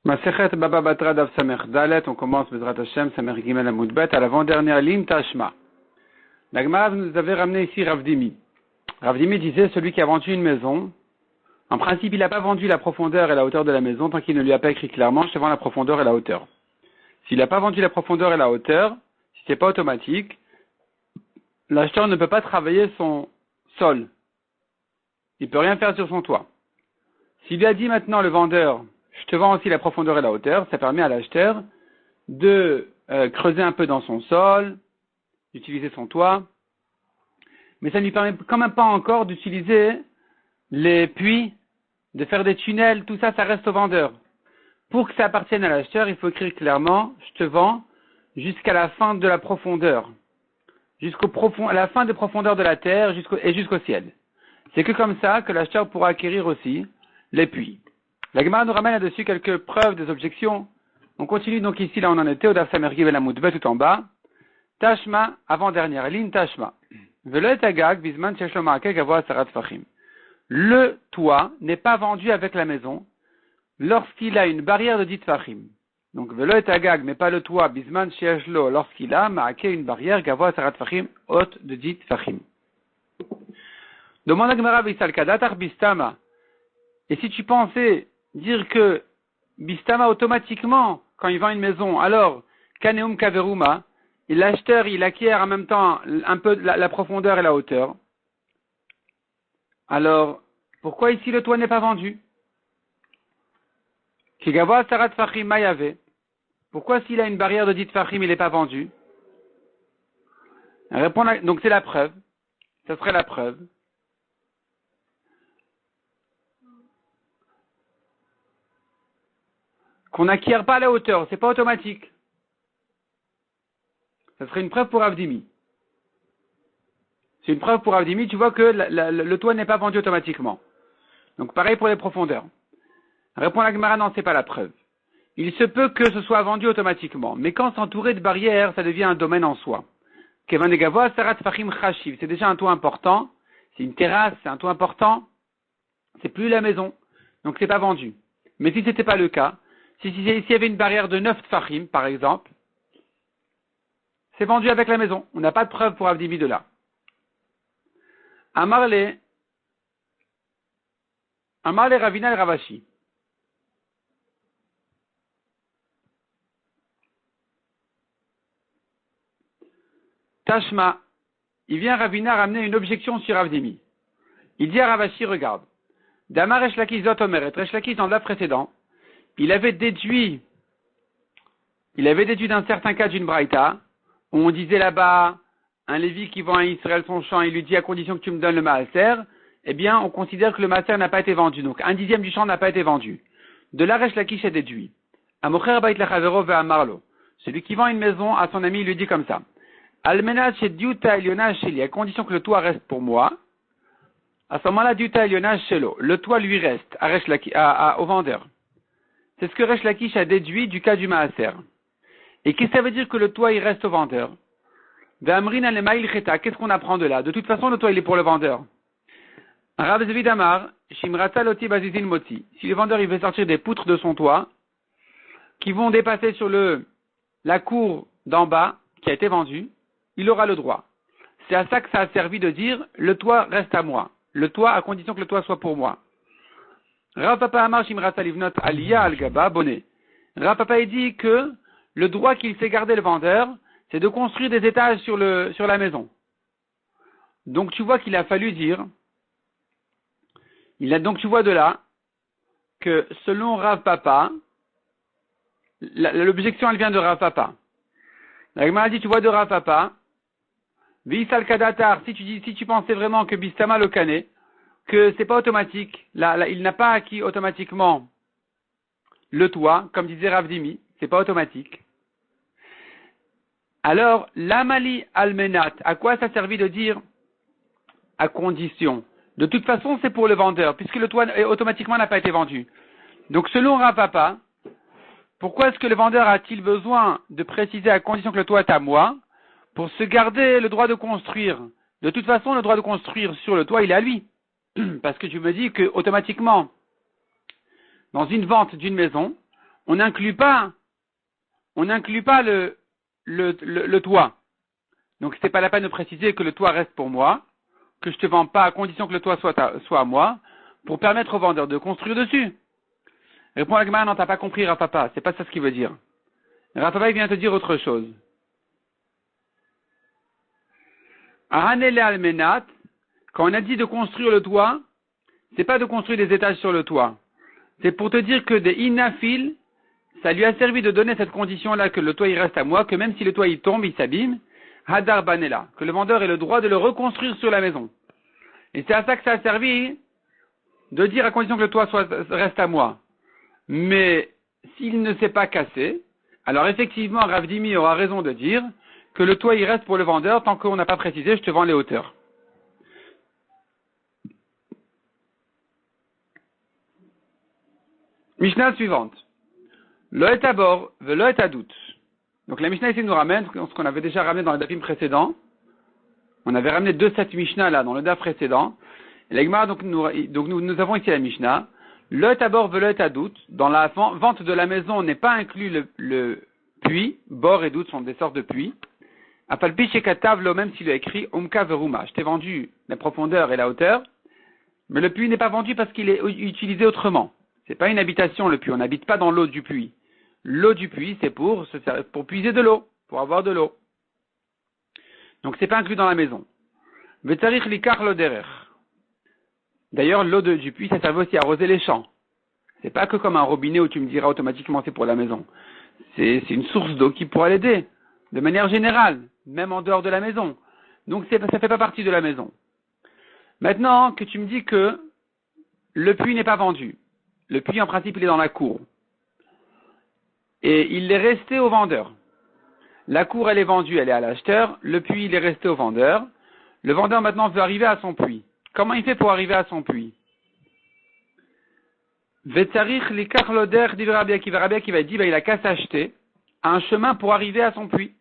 Masechet Baba Batra Dav Samer Dalet, on commence Bezrat Hashem, Samer Gimel Amud Bet, à l'avant-dernière ligne, Tashma. La Gemara nous avait ramené ici Rav Dimi. Rav Dimi disait, celui qui a vendu une maison, en principe, il n'a pas vendu la profondeur et la hauteur de la maison tant qu'il ne lui a pas écrit clairement, je te vends la profondeur et la hauteur. S'il n'a pas vendu la profondeur et la hauteur, si c'est pas automatique, l'acheteur ne peut pas travailler son sol. Il peut rien faire sur son toit. S'il lui a dit maintenant le vendeur, je te vends aussi la profondeur et la hauteur, ça permet à l'acheteur de creuser un peu dans son sol, d'utiliser son toit, mais ça ne lui permet quand même pas encore d'utiliser les puits, de faire des tunnels, tout ça, ça reste au vendeur. Pour que ça appartienne à l'acheteur, il faut écrire clairement, je te vends jusqu'à la fin de la profondeur, à la fin de profondeur de la terre jusqu'au ciel. C'est que comme ça que l'acheteur pourra acquérir aussi les puits. La Gemara nous ramène là-dessus quelques preuves des objections. On continue donc ici, là on en était, au Daf Samer Gimel Amud Bet tout en bas. Tashma, avant-dernière ligne, Tashma. Le toit n'est pas vendu avec la maison lorsqu'il a une barrière de 10 tfachim. Donc, velo et agag, mais pas le toit, bisman sheshlo, lorsqu'il a ma'ake une barrière, gavoa sarat tfachim, haute de 10 tfachim. Demande à Gemara Vissal Kadatar Bistama. Et si tu pensais dire que Bistama automatiquement, quand il vend une maison, alors, Kaneum Kaveruma, et l'acheteur, il acquiert en même temps un peu la profondeur et la hauteur. Alors, pourquoi ici le toit n'est pas vendu? Kigavoa Sarat Fachim Mayave. Pourquoi s'il a une barrière de 10 Fachim, il n'est pas vendu? Donc c'est la preuve. Ça serait la preuve. Qu'on n'acquiert pas la hauteur, c'est pas automatique. Ça serait une preuve pour Avdimi. C'est une preuve pour Avdimi, tu vois que le toit n'est pas vendu automatiquement. Donc pareil pour les profondeurs. Répond la Gemara, non, c'est pas la preuve. Il se peut que ce soit vendu automatiquement, mais quand c'est entouré de barrières, ça devient un domaine en soi. Kevan Negavoa Sarat Fachim Chashiv, c'est déjà un toit important, c'est une terrasse, c'est un toit important, c'est plus la maison, donc c'est pas vendu. Mais si c'était pas le cas, s'il y avait une barrière de 9 tfachim, par exemple, c'est vendu avec la maison. On n'a pas de preuve pour Avdimi de là. Amarle Ravina el Ravashi. Tashma, il vient Ravina ramener une objection sur Avdimi. Il dit à Ravashi, regarde, Damar Resh Lakish Zot Omeret, Resh Lakish dans le précédent, il avait déduit d'un certain cas d'une braïta, où on disait là-bas, un Lévi qui vend à Israël son champ, il lui dit à condition que tu me donnes le maaser, eh bien, on considère que le maaser n'a pas été vendu. Donc, 1/10 du champ n'a pas été vendu. De là, Resh Lakish a déduit. Amocher Bait Lachavero ve'amarlo. Celui qui vend une maison à son ami, il lui dit comme ça. Almenat chez Diuta Eliona Sheli, à condition que le toit reste pour moi. À ce moment-là, Diuta Eliona Shelo. Le toit lui reste au vendeur. C'est ce que Resh Lakish a déduit du cas du maaser. Et qu'est-ce que ça veut dire que le toit, il reste au vendeur? Qu'est-ce qu'on apprend de là? De toute façon, le toit, il est pour le vendeur. Rav Zvid Amar, Shimrata Loti Bazizin Moti. Si le vendeur, il veut sortir des poutres de son toit, qui vont dépasser sur la cour d'en bas, qui a été vendue, il aura le droit. C'est à ça que ça a servi de dire, le toit reste à moi. Le toit, à condition que le toit soit pour moi. Rav Papa Amar Shimrata Livnot Aliyah Al-Gaba Bonnet. Rav Papa, il dit que le droit qu'il fait garder le vendeur, c'est de construire des étages sur la maison. Donc tu vois qu'il a fallu dire, donc tu vois de là, que selon Rav Papa, l'objection elle vient de Rav Papa. La Gemara dit, tu vois de Rav Papa, Vissal Kadatar, si tu pensais vraiment que Bistama le Kané, que c'est pas automatique, là, il n'a pas acquis automatiquement le toit, comme disait Rav Dimi, c'est pas automatique. Alors, l'amali almenat, à quoi ça servait de dire à condition? De toute façon, c'est pour le vendeur, puisque le toit automatiquement n'a pas été vendu. Donc, selon Rav Papa, pourquoi est-ce que le vendeur a-t-il besoin de préciser à condition que le toit est à moi, pour se garder le droit de construire? De toute façon, le droit de construire sur le toit, il est à lui. Parce que tu me dis que automatiquement, dans une vente d'une maison, on n'inclut pas le toit. Donc c'est pas la peine de préciser que le toit reste pour moi, que je te vends pas à condition que le toit soit à moi, pour permettre au vendeur de construire dessus. Répond la Gemara, non, t'as pas compris, Rapapa, c'est pas ça ce qu'il veut dire. Rapapa, il vient te dire autre chose. Ahanele almenat, quand on a dit de construire le toit, c'est pas de construire des étages sur le toit. C'est pour te dire que des inafil, ça lui a servi de donner cette condition-là que le toit il reste à moi, que même si le toit il tombe, il s'abîme, hadar banela, que le vendeur ait le droit de le reconstruire sur la maison. Et c'est à ça que ça a servi de dire à condition que le toit reste à moi. Mais s'il ne s'est pas cassé, alors effectivement Rav Dimi aura raison de dire que le toit il reste pour le vendeur tant qu'on n'a pas précisé, je te vends les hauteurs. Mishnah suivante. Lo et abor, velo et adout. Donc la Mishnah ici nous ramène ce qu'on avait déjà ramené dans le dapim précédent. On avait ramené 2-7 Mishnah là dans le dap précédent. Et l'Egmara, donc nous avons ici la Mishnah. Lo et abor, velo et adout. Dans la vente de la maison, on n'est pas inclus le puits. Bor et doute sont des sortes de puits. Apalpi shekatav lo, même s'il a écrit umka veruma. Je t'ai vendu la profondeur et la hauteur. Mais le puits n'est pas vendu parce qu'il est utilisé autrement. C'est pas une habitation le puits. On n'habite pas dans l'eau du puits. L'eau du puits, c'est pour puiser de l'eau, pour avoir de l'eau. Donc c'est pas inclus dans la maison. Vetarich likar lo derer. D'ailleurs, l'eau du puits, ça sert aussi à arroser les champs. C'est pas que comme un robinet où tu me diras automatiquement c'est pour la maison. C'est une source d'eau qui pourra l'aider, de manière générale, même en dehors de la maison. Donc ça fait pas partie de la maison. Maintenant que tu me dis que le puits n'est pas vendu. Le puits, en principe, il est dans la cour. Et il est resté au vendeur. La cour, elle est vendue, elle est à l'acheteur. Le puits, il est resté au vendeur. Le vendeur, maintenant, veut arriver à son puits. Comment il fait pour arriver à son puits? Vetzarich likach loder dit Rabbi Akiva. Rabbi Akiva dit, il a qu'à s'acheter un chemin pour arriver à son puits.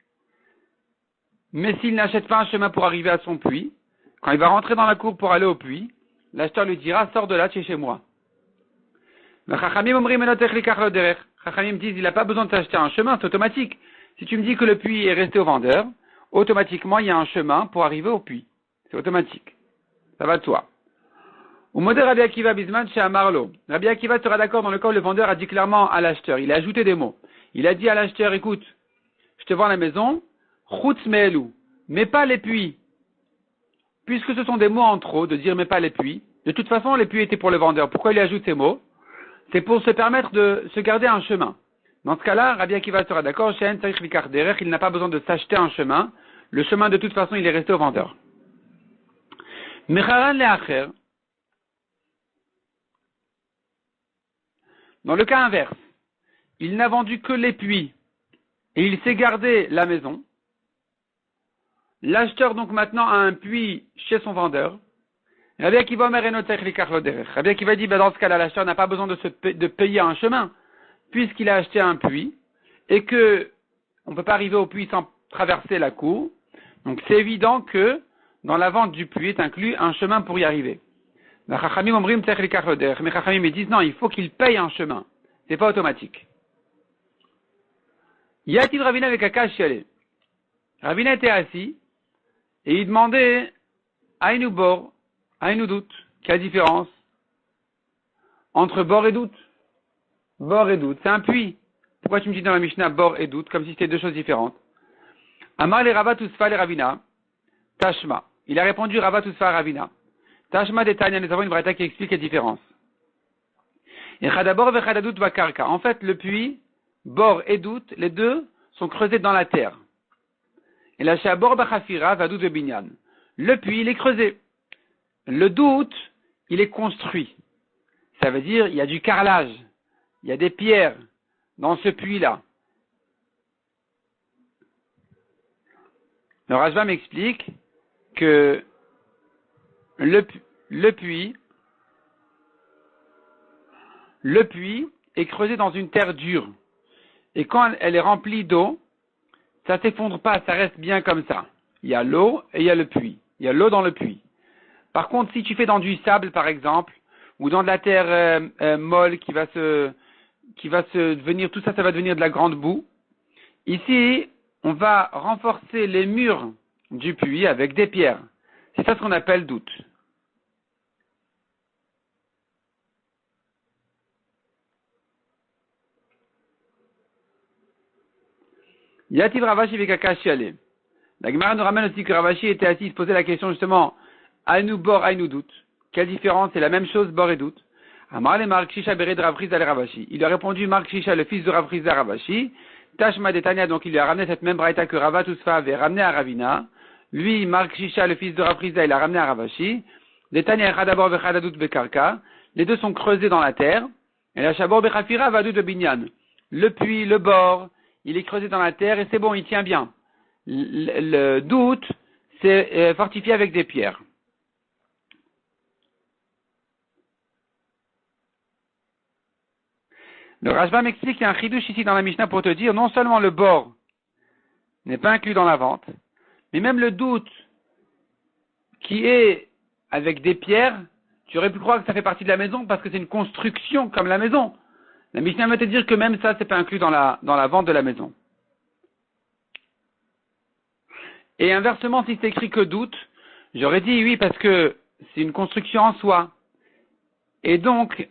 Mais s'il n'achète pas un chemin pour arriver à son puits, quand il va rentrer dans la cour pour aller au puits, l'acheteur lui dira, sors de là, tu es chez moi. Chachamim disent, il n'a pas besoin de s'acheter un chemin, c'est automatique. Si tu me dis que le puits est resté au vendeur, automatiquement, il y a un chemin pour arriver au puits. C'est automatique. Ça va de toi. Au modèle Rabbi Akiva Bisman chez Amarlo. Rabbi Akiva sera d'accord dans le cas où le vendeur a dit clairement à l'acheteur. Il a ajouté des mots. Il a dit à l'acheteur, écoute, je te vends la maison, chutz me'elu, mais pas les puits. Puisque ce sont des mots en trop de dire mais pas les puits. De toute façon, les puits étaient pour le vendeur. Pourquoi il ajoute ces mots? C'est pour se permettre de se garder un chemin. Dans ce cas-là, Rabbi Akiva sera d'accord, chez Tzarich likar derech, il n'a pas besoin de s'acheter un chemin. Le chemin, de toute façon, il est resté au vendeur. Mecharan le'acher. Dans le cas inverse, il n'a vendu que les puits et il s'est gardé la maison. L'acheteur donc maintenant a un puits chez son vendeur. Rabbi Akiva dit, dans ce cas-là, l'acheteur n'a pas besoin de payer un chemin, puisqu'il a acheté un puits, et que on ne peut pas arriver au puits sans traverser la cour. Donc c'est évident que dans la vente du puits est inclus un chemin pour y arriver. Mais Chachamim disent non, il faut qu'il paye un chemin. C'est pas automatique. Yatil Ravina avec Akash Yale. Ravina était assis, et il demandait à une bord, à une doute, quelle différence entre bord et doute? Bord et doute, c'est un puits. Pourquoi tu me dis dans la Mishnah bord et doute, comme si c'était deux choses différentes? Amar le Ravat Usfa le Ravina, Tashma. Il a répondu Ravat Usfa Ravina. Tashma de Tanya, nous avons une braïta qui explique les différences. Et Chadabor ve Chadadout va Karka. En fait, le puits, bord et doute, les deux sont creusés dans la terre. Et la Shabor Bachafira va doute de Binyan. Le puits, il est creusé. Le doute, il est construit. Ça veut dire, il y a du carrelage. Il y a des pierres dans ce puits-là. Le Rajba m'explique que le puits est creusé dans une terre dure. Et quand elle est remplie d'eau, ça s'effondre pas, ça reste bien comme ça. Il y a l'eau et il y a le puits. Il y a l'eau dans le puits. Par contre, si tu fais dans du sable, par exemple, ou dans de la terre molle qui va qui va se devenir, tout ça, ça va devenir de la grande boue. Ici, on va renforcer les murs du puits avec des pierres. C'est ça ce qu'on appelle doute. Yativ Ravashi Vekaka Shiale. La Gemara nous ramène aussi que Ravashi était assis, il se posait la question justement, Aïnou bor, Aïnou doute. Quelle différence? C'est la même chose, bor et doute. Amar le Mark Shisha Bered Rav Chizda le Ravashi. Il a répondu Mark Shisha, le fils de Rav Chizda Ravashi. Tashma Detania, donc il lui a ramené cette même braïta que Rava Tousfa avait ramené à Ravina. Lui, Mark Shisha, le fils de Rav Chizda, il a ramené à Ravashi. Detania Chadabor Vechadadut Bekarka. Les deux sont creusés dans la terre. Et la Shabor Bechafira Vadut de Binyan. Le puits, le bord, il est creusé dans la terre et c'est bon, il tient bien. Le doute, c'est fortifié avec des pierres. Le Rashba m'explique qu'il y a un chidouche ici dans la Mishnah pour te dire, non seulement le bord n'est pas inclus dans la vente, mais même le doute qui est avec des pierres, tu aurais pu croire que ça fait partie de la maison parce que c'est une construction comme la maison. La Mishnah va te dire que même ça, c'est pas inclus dans la vente de la maison. Et inversement, si c'est écrit que doute, j'aurais dit oui parce que c'est une construction en soi. Et donc,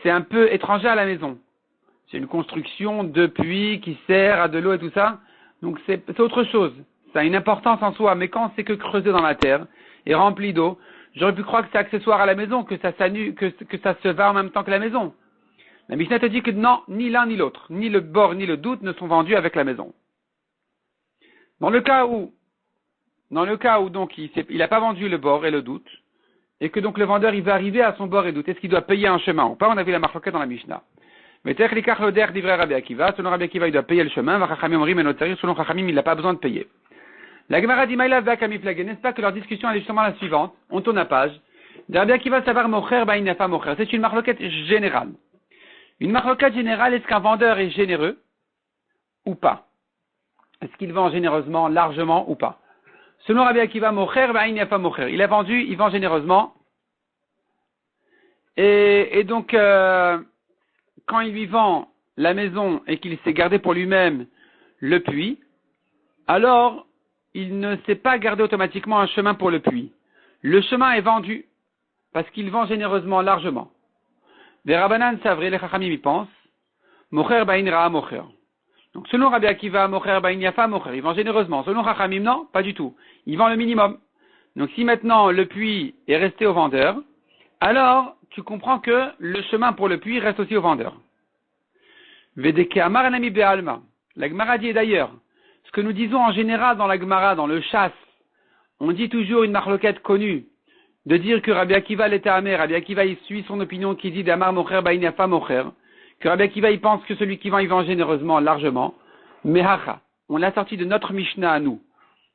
c'est un peu étranger à la maison. C'est une construction de puits qui sert à de l'eau et tout ça. Donc c'est autre chose. Ça a une importance en soi. Mais quand c'est que creusé dans la terre et rempli d'eau, j'aurais pu croire que c'est accessoire à la maison, que ça se va en même temps que la maison. La Mishnah te dit que non, ni l'un ni l'autre, ni le bord ni le doute ne sont vendus avec la maison. Dans le cas où donc il n'a pas vendu le bord et le doute, et que donc le vendeur il va arriver à son bord et doute, est-ce qu'il doit payer un chemin ou pas? On a vu la marloquette dans la Mishnah. Mais Techlikach Loder d'Ivray Rabbi Akiva, selon Rabbi Akiva il doit payer le chemin, Vachachamim Rim et Notarir, selon Chachamim il n'a pas besoin de payer. La Gemara dit Maïla Vakami Flagé, n'est-ce pas que leur discussion est justement la suivante? On tourne la page. Rabbi Akiva savar mocher ba inafa mocher. C'est une marloquette générale. Une marloquette générale, est-ce qu'un vendeur est généreux ou pas? Est-ce qu'il vend généreusement, largement ou pas? Selon Rabbi Akiva, mocher ba inafa mocher. Il a vendu, il vend généreusement. Et donc, quand il lui vend la maison et qu'il s'est gardé pour lui-même le puits, alors il ne s'est pas gardé automatiquement un chemin pour le puits. Le chemin est vendu parce qu'il vend généreusement, largement. Les Rabbanan Savré, les Chachamim y pensent, mocher ba'in ra'a mocher. Donc selon Rabbi Akiva, mocher ba'in yafa mocher, il vend généreusement. Selon Chachamim, non, pas du tout. Il vend le minimum. Donc si maintenant le puits est resté au vendeur, alors tu comprends que le chemin pour le puits reste aussi au vendeur. Vedeke amar anami be'alma. La Gemara dit d'ailleurs, ce que nous disons en général dans la Gemara, dans le chasse, on dit toujours une marloquette connue, de dire que Rabbi Akiva l'était amer, Rabbi Akiva il suit son opinion qui dit d'amar mocher ba'in yafa mocher, que Rabbi Akiva il pense que celui qui vend, il vend généreusement, largement, mais hacha, on l'a sorti de notre Mishnah à nous,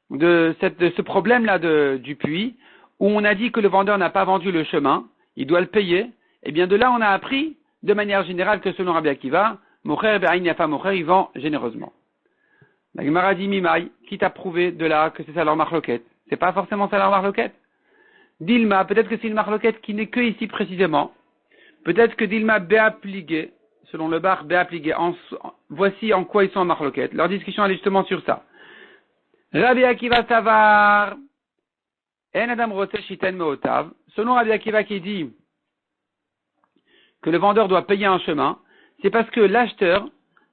de ce problème-là du puits, où on a dit que le vendeur n'a pas vendu le chemin, il doit le payer, et bien de là on a appris, de manière générale, que selon Rabbi Akiva, mocher ba'in yafa mocher, il vend généreusement. La Gemara dit Mimaï, qui t'a prouvé de là que c'est ça leur marloquette? C'est pas forcément ça leur marloquette. Dilma, peut-être que c'est une marloquette qui n'est que ici précisément. Peut-être que Dilma béapligé, selon le bar béapligé, voici en quoi ils sont en marloquette. Leur discussion est justement sur ça. Rabbi Akiva Savar, En Adam Rote Shiten Meotav, selon Rabbi Akiva qui dit que le vendeur doit payer un chemin, c'est parce que l'acheteur,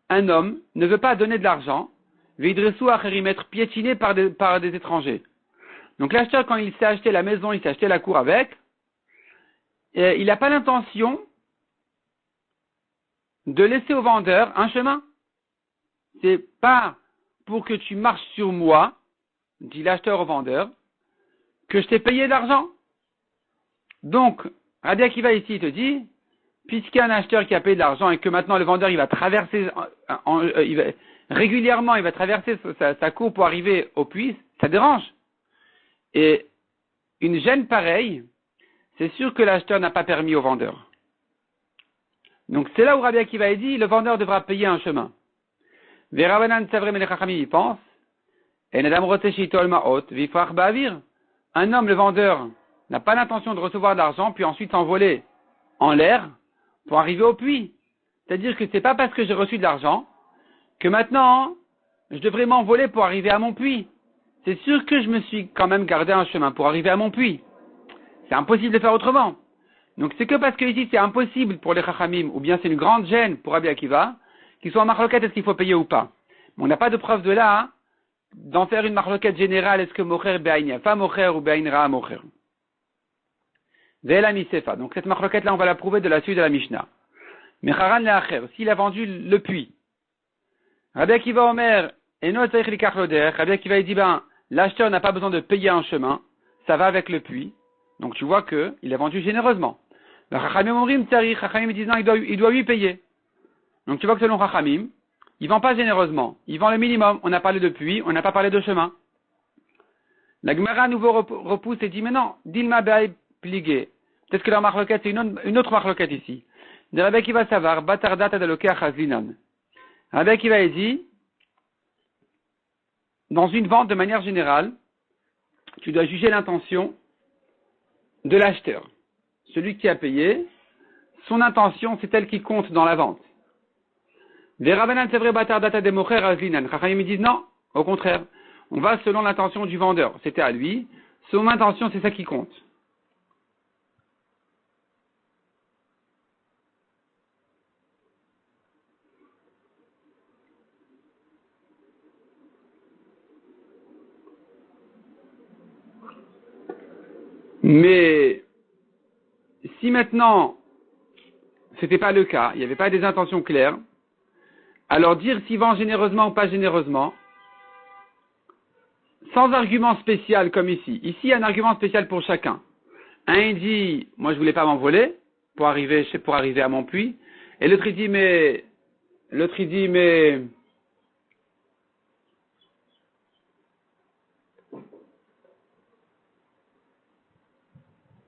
un homme, ne veut pas donner de l'argent, Vidresu Acherim, être piétiné par des étrangers. Donc l'acheteur, quand il s'est acheté la maison, il s'est acheté la cour avec, il n'a pas l'intention de laisser au vendeur un chemin. C'est pas pour que tu marches sur moi, dit l'acheteur au vendeur, que je t'ai payé de l'argent. Donc, Rabbi Akiva ici, il te dit, puisqu'il y a un acheteur qui a payé de l'argent et que maintenant le vendeur, il va traverser, régulièrement, il va traverser sa cour pour arriver au puits, ça dérange. Et une gêne pareille, c'est sûr que l'acheteur n'a pas permis au vendeur. Donc c'est là où Rabbi Akiva dit, le vendeur devra payer un chemin. Verabanan Savre Melechachami y pense, et Nadam Roteshitol Maot, Vifrach Ba'avir. Un homme, le vendeur, n'a pas l'intention de recevoir de l'argent, puis ensuite s'envoler en l'air pour arriver au puits. C'est-à-dire que c'est pas parce que j'ai reçu de l'argent que maintenant, je devrais m'envoler pour arriver à mon puits. C'est sûr que je me suis quand même gardé un chemin pour arriver à mon puits. C'est impossible de faire autrement. Donc c'est que parce que ici c'est impossible pour les Chachamim, ou bien c'est une grande gêne pour Rabbi Akiva, qu'ils soient en marloquette, est-ce qu'il faut payer ou pas. Mais on n'a pas de preuve de là, hein, d'en faire une marloquette générale, est-ce que mocher be'ain yafa mocher ou be'ain ra'a mocher. Ve'ela misefa. Donc cette marloquette là on va la prouver de la suite de la Mishnah. Mais Haran le'acher, s'il a vendu le puits, Rabbi Akiva Omer, eno tzarich likach loder, Rabbi Akiva il dit l'acheteur n'a pas besoin de payer un chemin, ça va avec le puits. Donc tu vois que il a vendu généreusement. Le Chachamim Omrim tzarich, Chachamim disent non, il doit lui payer. Donc tu vois que selon Chachamim, il vend pas généreusement, il vend le minimum. On a parlé de puits, on n'a pas parlé de chemin. La Gemara à nouveau repousse et dit mais non, dilma be'ay pligé. Peut-être que la marloquette c'est une autre marloquette ici. De Rabbi Akiva savar batardat adalokeach hazlinan. Rabbi Akiva dit dans une vente de manière générale, tu dois juger l'intention de l'acheteur. Celui qui a payé, son intention, c'est elle qui compte dans la vente. Les Rabbanan, c'est vrai, Batar Data de Mocher Azlinan. Chachamim disent non, au contraire. On va selon l'intention du vendeur. C'était à lui. Son intention, c'est ça qui compte. Mais si maintenant c'était pas le cas, il n'y avait pas des intentions claires, alors dire s'il vend généreusement ou pas généreusement, sans argument spécial comme ici. Ici, il y a un argument spécial pour chacun. Un dit, moi je voulais pas m'envoler pour arriver à mon puits, et l'autre il dit mais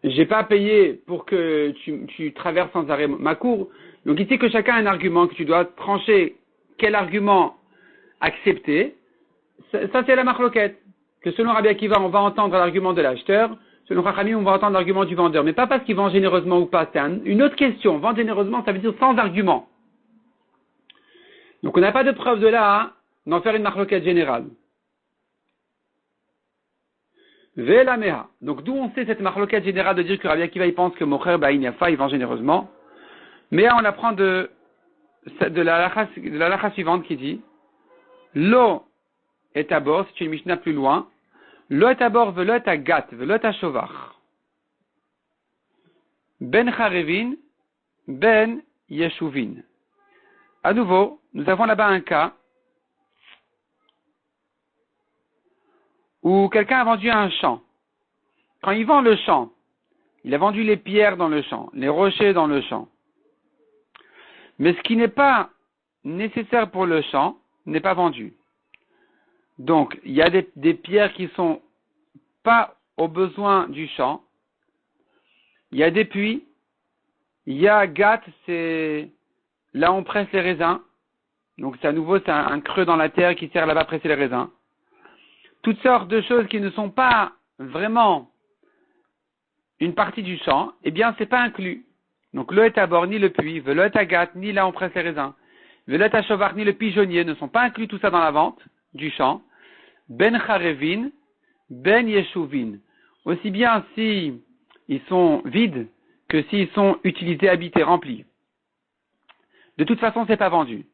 j'ai pas payé pour que tu traverses sans arrêt ma cour. Donc ici que chacun a un argument, que tu dois trancher quel argument accepter. Ça c'est la marloquette. Que selon Rabbi Akiva, on va entendre l'argument de l'acheteur. Selon Chachamim, on va entendre l'argument du vendeur. Mais pas parce qu'il vend généreusement ou pas. C'est une autre question. Vendre généreusement, ça veut dire sans argument. Donc on n'a pas de preuve de là d'en faire une marloquette générale. Ve'elameha. Donc d'où on sait cette marloquette générale de dire que Rabbi Akiva il pense que Mocher Ba'in Yafa il vend généreusement. Mais on apprend de la lacha suivante qui dit Lo et abord, c'est une Mishnah plus loin. Lo et abord velo et agat velo et ashovach. Ben charevin ben yeshuvin. À nouveau, nous avons là-bas un cas où quelqu'un a vendu un champ. Quand il vend le champ, il a vendu les pierres dans le champ, les rochers dans le champ. Mais ce qui n'est pas nécessaire pour le champ n'est pas vendu. Donc, il y a des pierres qui sont pas aux besoins du champ. Il y a des puits. Il y a gat, c'est là où on presse les raisins. Donc, c'est à nouveau, c'est un creux dans la terre qui sert là-bas à presser les raisins. Toutes sortes de choses qui ne sont pas vraiment une partie du champ, eh bien, c'est pas inclus. Donc, le et abord, ni le puits, le et agat, ni là où on presse les raisins, le et achovar, ni le pigeonnier ne sont pas inclus tout ça dans la vente du champ. Ben charevin, ben yeshuvin. Aussi bien si ils sont vides que s'ils sont utilisés, habités, remplis. De toute façon, c'est pas vendu.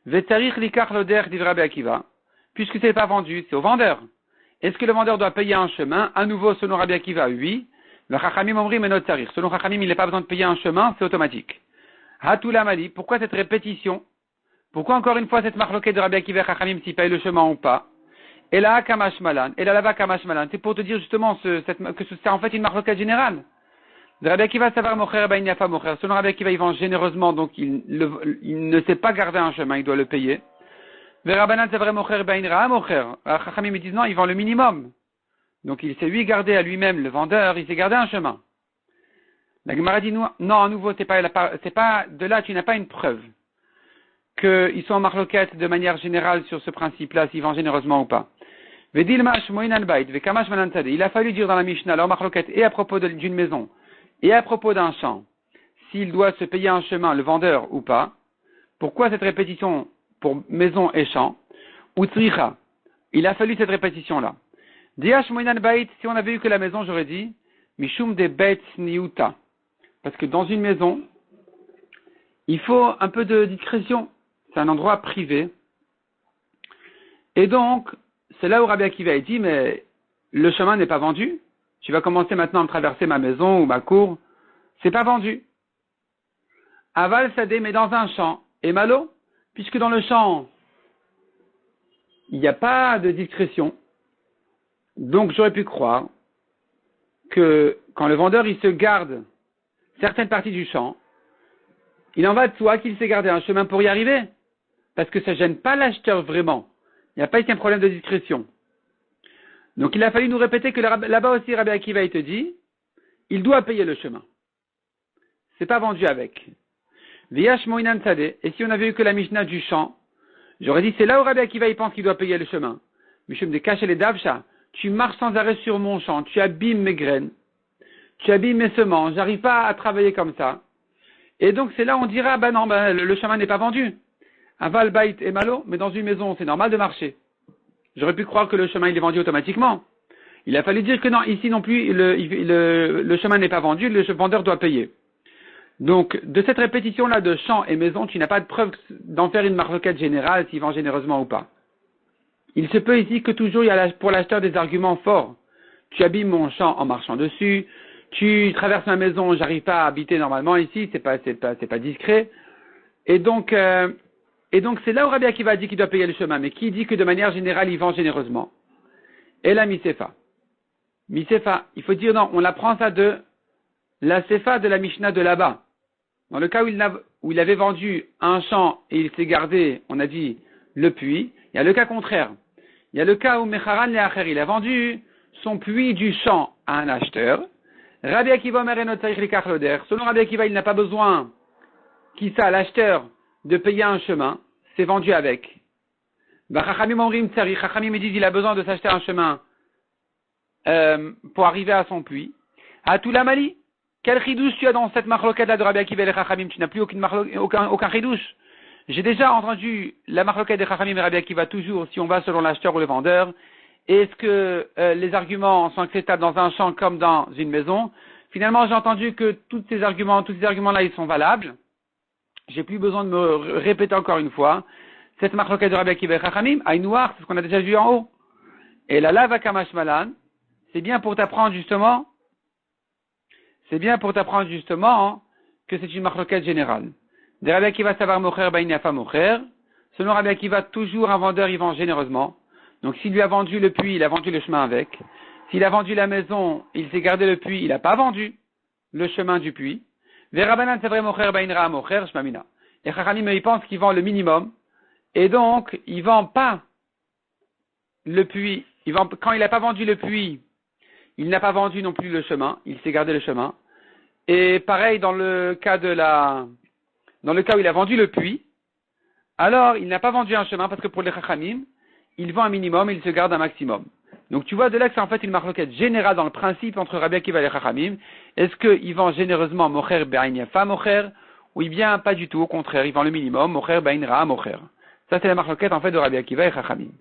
Vetarich likach loder dit Rabbi Akiva. Puisque c'est pas vendu, c'est au vendeur. Est-ce que le vendeur doit payer un chemin? À nouveau, selon Rabbi Akiva, oui. Le Chachamim Omrim menot tarich. Selon Chachamim, il n'a pas besoin de payer un chemin, c'est automatique. Hatula Mali. Pourquoi cette répétition? Pourquoi encore une fois cette marloquette de Rabbi Akiva et Chachamim s'il paye le chemin ou pas? Et là, Kamash Malan. Et là, là-bas, Kamash Malan. C'est pour te dire justement que c'est en fait une marloquette générale. De Rabbi Akiva, savoir mocher, ben yafa mocher. Selon Rabbi Akiva, il vend généreusement, donc il ne sait pas garder un chemin, il doit le payer. Rabbanan, c'est vrai mocher, ben ra'a mocher. Chachamim, ils disent non, il vend le minimum. Donc il s'est lui gardé à lui-même, le vendeur, il s'est gardé un chemin. La Gemara dit non, à nouveau, c'est pas de là, tu n'as pas une preuve qu'ils sont en marloquette de manière générale sur ce principe-là, s'ils vendent généreusement ou pas. Il a fallu dire dans la Mishnah, leur marloquette, et à propos d'une maison, et à propos d'un champ, s'il doit se payer un chemin, le vendeur ou pas. Pourquoi cette répétition pour maison et champ? Utsricha. Il a fallu cette répétition-là. Diash moinan bait, si on avait eu que la maison, j'aurais dit, mishum de beit niuta. Parce que dans une maison, il faut un peu de discrétion. C'est un endroit privé. Et donc, c'est là où Rabbi Akiva dit, mais le chemin n'est pas vendu. Tu vas commencer maintenant à traverser ma maison ou ma cour. C'est pas vendu. Aval sadé, mais dans un champ. Et malo, puisque dans le champ, il n'y a pas de discrétion. Donc, j'aurais pu croire que quand le vendeur, il se garde certaines parties du champ, il en va de soi qu'il s'est gardé un chemin pour y arriver. Parce que ça ne gêne pas l'acheteur vraiment. Il n'y a pas ici un problème de discrétion. Donc il a fallu nous répéter que là-bas aussi Rabbi Akiva il te dit, il doit payer le chemin. C'est pas vendu avec. Viyash moinan sadeh. Et si on avait eu que la Mishnah du champ, j'aurais dit c'est là où Rabbi Akiva il pense qu'il doit payer le chemin. Mishum de cacher les davsha. Tu marches sans arrêt sur mon champ, tu abîmes mes graines, tu abîmes mes semences, j'arrive pas à travailler comme ça. Et donc c'est là où on dira, non, le chemin n'est pas vendu. Aval bait et malo, mais dans une maison, c'est normal de marcher. J'aurais pu croire que le chemin il est vendu automatiquement. Il a fallu dire que non, ici non plus, le chemin n'est pas vendu, le vendeur doit payer. Donc, de cette répétition-là de champ et maison, tu n'as pas de preuve d'en faire une marloquette générale, s'il vend généreusement ou pas. Il se peut ici que toujours il y a pour l'acheteur des arguments forts. Tu abîmes mon champ en marchant dessus, tu traverses ma maison, j'arrive pas à habiter normalement ici, c'est pas discret. Et donc c'est là où Rabbi Akiva dit qu'il doit payer le chemin, mais qui dit que de manière générale il vend généreusement? Et la misefa. Misefa, il faut dire non, on apprend ça de la sefa de la Mishnah de là-bas. Dans le cas où il avait vendu un champ et il s'est gardé, on a dit, le puits, il y a le cas contraire. Il y a le cas où Mecharan Leacher, il a vendu son puits du champ à un acheteur. Rabbi Akiva selon Rabbi Akiva, il n'a pas besoin, l'acheteur, de payer un chemin, c'est vendu avec. Chachamim me disent il a besoin de s'acheter un chemin pour arriver à son puits. À tout la Mali, quel chidouche tu as dans cette marloquette de Rabbi Akiva et les Chachamim? Tu n'as plus aucun chidouche. J'ai déjà entendu la marloquette de Chachamim et Rabbi Akiva toujours si on va selon l'acheteur ou le vendeur. Est-ce que les arguments sont acceptables dans un champ comme dans une maison? Finalement, j'ai entendu que tous ces arguments-là, ils sont valables. J'ai plus besoin de me répéter encore une fois. Cette marloquette de Rabbi Akiva et Chachamim, aïe noir, c'est ce qu'on a déjà vu en haut. Et la lava kamashmalan, c'est bien pour t'apprendre justement que c'est une marloquette générale. De Rabbi Akiva savar mocher bain yafa mocher. Selon Rabbi Akiva, toujours un vendeur, il vend généreusement. Donc s'il lui a vendu le puits, il a vendu le chemin avec. S'il a vendu la maison, il s'est gardé le puits, il n'a pas vendu le chemin du puits. Verabanan c'est vrai mocher bain ra mocher shmamina. Et Chachamim, il pense qu'il vend le minimum. Et donc, il vend pas le puits. Quand il n'a pas vendu le puits, il n'a pas vendu non plus le chemin. Il s'est gardé le chemin. Et pareil, dans le cas où il a vendu le puits, alors il n'a pas vendu un chemin parce que pour les Chachamim, il vend un minimum et il se garde un maximum. Donc tu vois de là que c'est en fait une marloquette générale dans le principe entre Rabbi Akiva et les Chachamim. Est-ce qu'il vend généreusement mocher be'ain yafa mocher ou bien pas du tout, au contraire, il vend le minimum, mocher be'ain ra mocher. Ça c'est la marloquette en fait de Rabbi Akiva et Chachamim.